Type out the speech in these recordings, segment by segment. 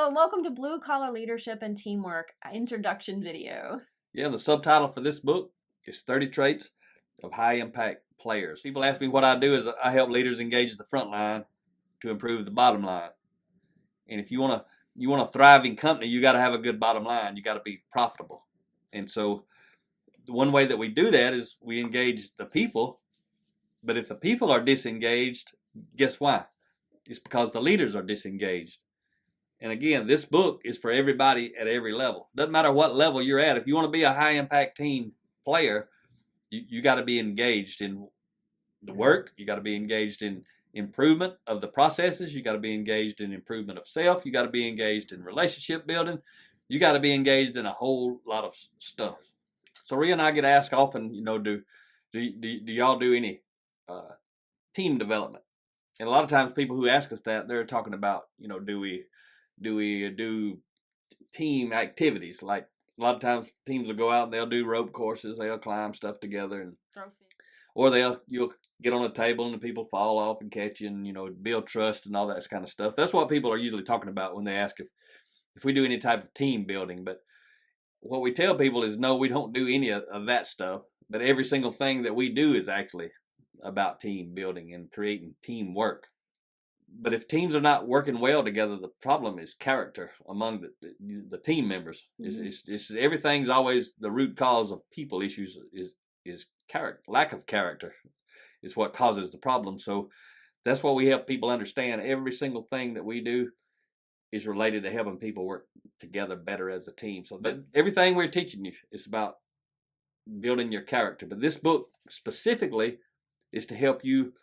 Hello and welcome to Blue Collar Leadership and Teamwork introduction video. Yeah, the subtitle for this book is 30 Traits of High Impact Players. People ask me what I do is I help leaders engage the front line to improve the bottom line. And if you want a thriving company, you got to have a good bottom line. You got to be profitable. And so the one way that we do that is we engage the people. But if the people are disengaged, guess why? It's because the leaders are disengaged. And again, this book is for everybody at every level. Doesn't matter what level you're at. If you want to be a high impact team player, you got to be engaged in the work. You got to be engaged in improvement of the processes. You got to be engaged in improvement of self. You got to be engaged in relationship building. You got to be engaged in a whole lot of stuff. So Rhea and I get asked often, do y'all do any team development? And a lot of times people who ask us that, they're talking about, do we do team activities? Like a lot of times teams will go out and they'll do rope courses, they'll climb stuff together, and or you'll get on a table and the people fall off and catch you, and build trust and all that kind of stuff. That's what people are usually talking about when they ask if we do any type of team building. But what we tell people is no, we don't do any of that stuff. But every single thing that we do is actually about team building and creating teamwork. But if teams are not working well together, the problem is character among the team members. Mm-hmm. It's everything's always the root cause of people issues is character. Lack of character is what causes the problem. So that's what we help people understand. Every single thing that we do is related to helping people work together better as a team. So everything we're teaching you is about building your character. But this book specifically is to help you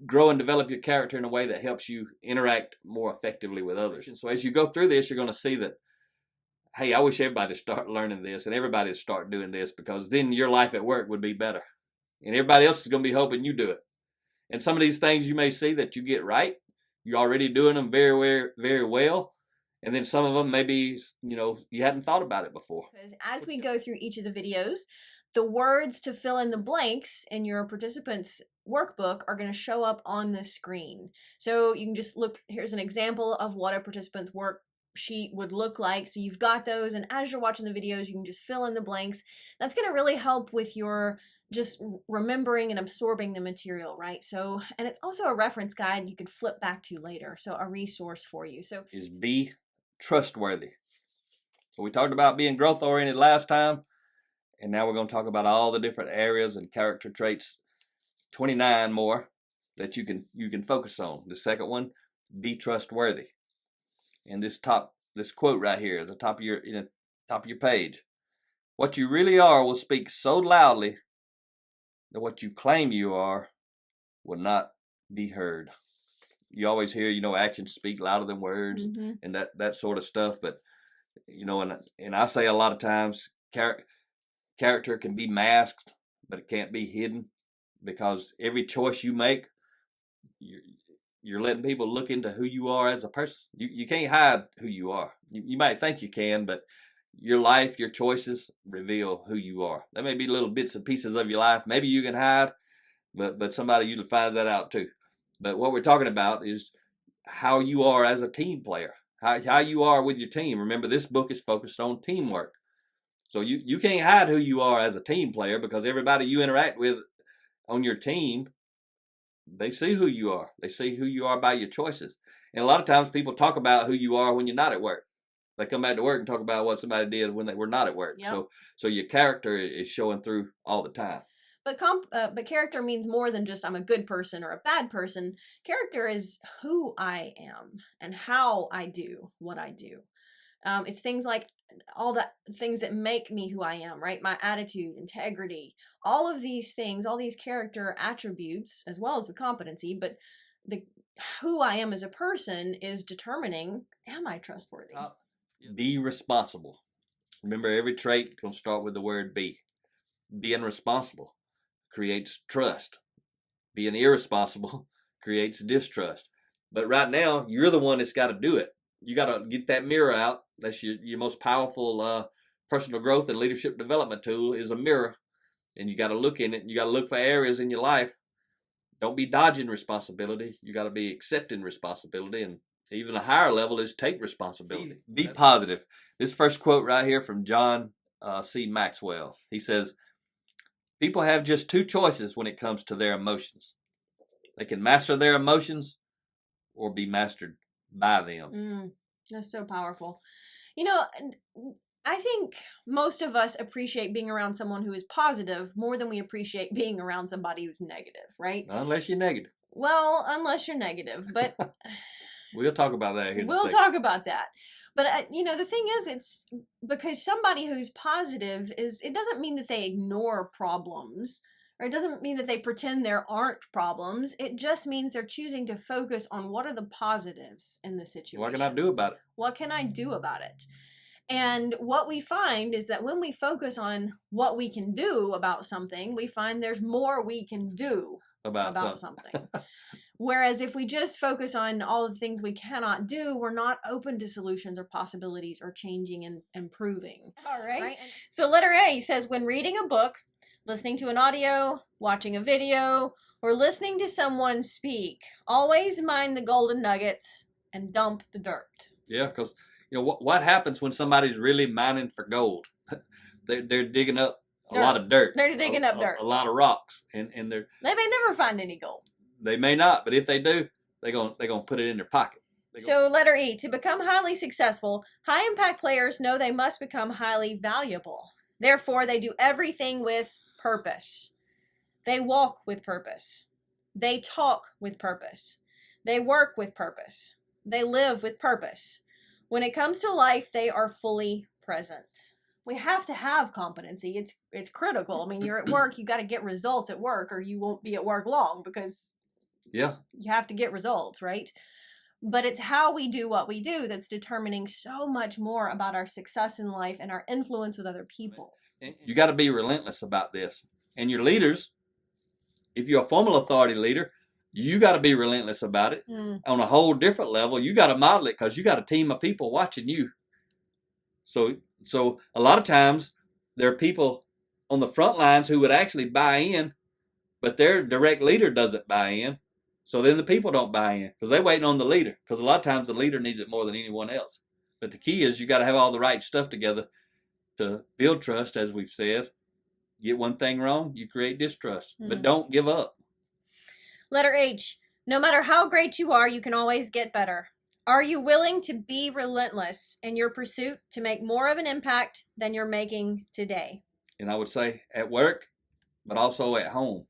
grow and develop your character in a way that helps you interact more effectively with others. And so as you go through this, you're going to see that, hey, I wish everybody would start learning this and everybody would start doing this, because then your life at work would be better. And everybody else is going to be hoping you do it. And some of these things you may see that you get right, you're already doing them very, very, very well. And then some of them maybe, you hadn't thought about it before. As we go through each of the videos, the words to fill in the blanks in your participants' workbook are going to show up on the screen. So you can just look, here's an example of what a participant's worksheet would look like. So you've got those, and as you're watching the videos, you can just fill in the blanks. That's going to really help with your just remembering and absorbing the material, right? So, and it's also a reference guide you can flip back to later. So a resource for you. So is be trustworthy. So we talked about being growth oriented last time. And now we're going to talk about all the different areas and character traits, 29 more that you can focus on. The second one, be trustworthy. And this quote right here, the top of your page. What you really are will speak so loudly that what you claim you are will not be heard. You always hear, actions speak louder than words, mm-hmm. and that sort of stuff. But, and I say a lot of times, character can be masked, but it can't be hidden, because every choice you make, you're letting people look into who you are as a person. You can't hide who you are. You might think you can, but your life, your choices reveal who you are. There may be little bits and pieces of your life. Maybe you can hide, but somebody usually finds that out too. But what we're talking about is how you are as a team player, how you are with your team. Remember, this book is focused on teamwork. So you can't hide who you are as a team player, because everybody you interact with on your team, they see who you are. They see who you are by your choices. And a lot of times people talk about who you are when you're not at work. They come back to work and talk about what somebody did when they were not at work. Yep. So your character is showing through all the time. But character means more than just I'm a good person or a bad person. Character is who I am and how I do what I do. It's things like all the things that make me who I am, right? My attitude, integrity, all of these things, all these character attributes, as well as the competency, but who I am as a person is determining, am I trustworthy? Be responsible. Remember, every trait is going to start with the word be. Being responsible creates trust. Being irresponsible creates distrust. But right now, you're the one that's got to do it. You got to get that mirror out. That's your most powerful personal growth and leadership development tool is a mirror. And you got to look in it. You got to look for areas in your life. Don't be dodging responsibility. You got to be accepting responsibility and Even a higher level is take responsibility. Be positive. This first quote right here from John C. Maxwell. He says, people have just two choices when it comes to their emotions. They can master their emotions or be mastered by them. That's so powerful. You know, I think most of us appreciate being around someone who is positive more than we appreciate being around somebody who's negative, right? Unless you're negative. Well, unless you're negative, but we'll talk about that here in a we'll second. talk about that. But, you know, the thing is, it's because somebody who's positive it doesn't mean that they ignore problems, or it doesn't mean that they pretend there aren't problems. It just means they're choosing to focus on what are the positives in the situation. What can I do about it? What can I do about it? And what we find is that when we focus on what we can do about something, we find there's more we can do about something. Whereas if we just focus on all the things we cannot do, we're not open to solutions or possibilities or changing and improving. All right. So letter A says, when reading a book, listening to an audio, watching a video, or listening to someone speak, always mind the golden nuggets and dump the dirt. Yeah, because you know what happens when somebody's really mining for gold? They're digging up a lot of dirt. They're digging up dirt. A lot of rocks, and they may never find any gold. They may not, but if they do, they're gonna put it in their pocket. So letter E, to become highly successful, high impact players know they must become highly valuable. Therefore, they do everything with purpose. They walk with purpose. They talk with purpose. They work with purpose. They live with purpose. When it comes to life, they are fully present. We have to have competency. It's critical. I mean, you're at work, you got to get results at work, or you won't be at work long, because you have to get results, right? But it's how we do what we do that's determining so much more about our success in life and our influence with other people. You got to be relentless about this. And your leaders, if you're a formal authority leader, you got to be relentless about it. On a whole different level, you got to model it, because you got a team of people watching you. So a lot of times there are people on the front lines who would actually buy in, but their direct leader doesn't buy in. So then the people don't buy in because they're waiting on the leader, because a lot of times the leader needs it more than anyone else. But the key is you got to have all the right stuff together to build trust, as we've said. Get one thing wrong, you create distrust. But don't give up. Letter H, no matter how great you are, you can always get better. Are you willing to be relentless in your pursuit to make more of an impact than you're making today? And I would say at work, but also at home.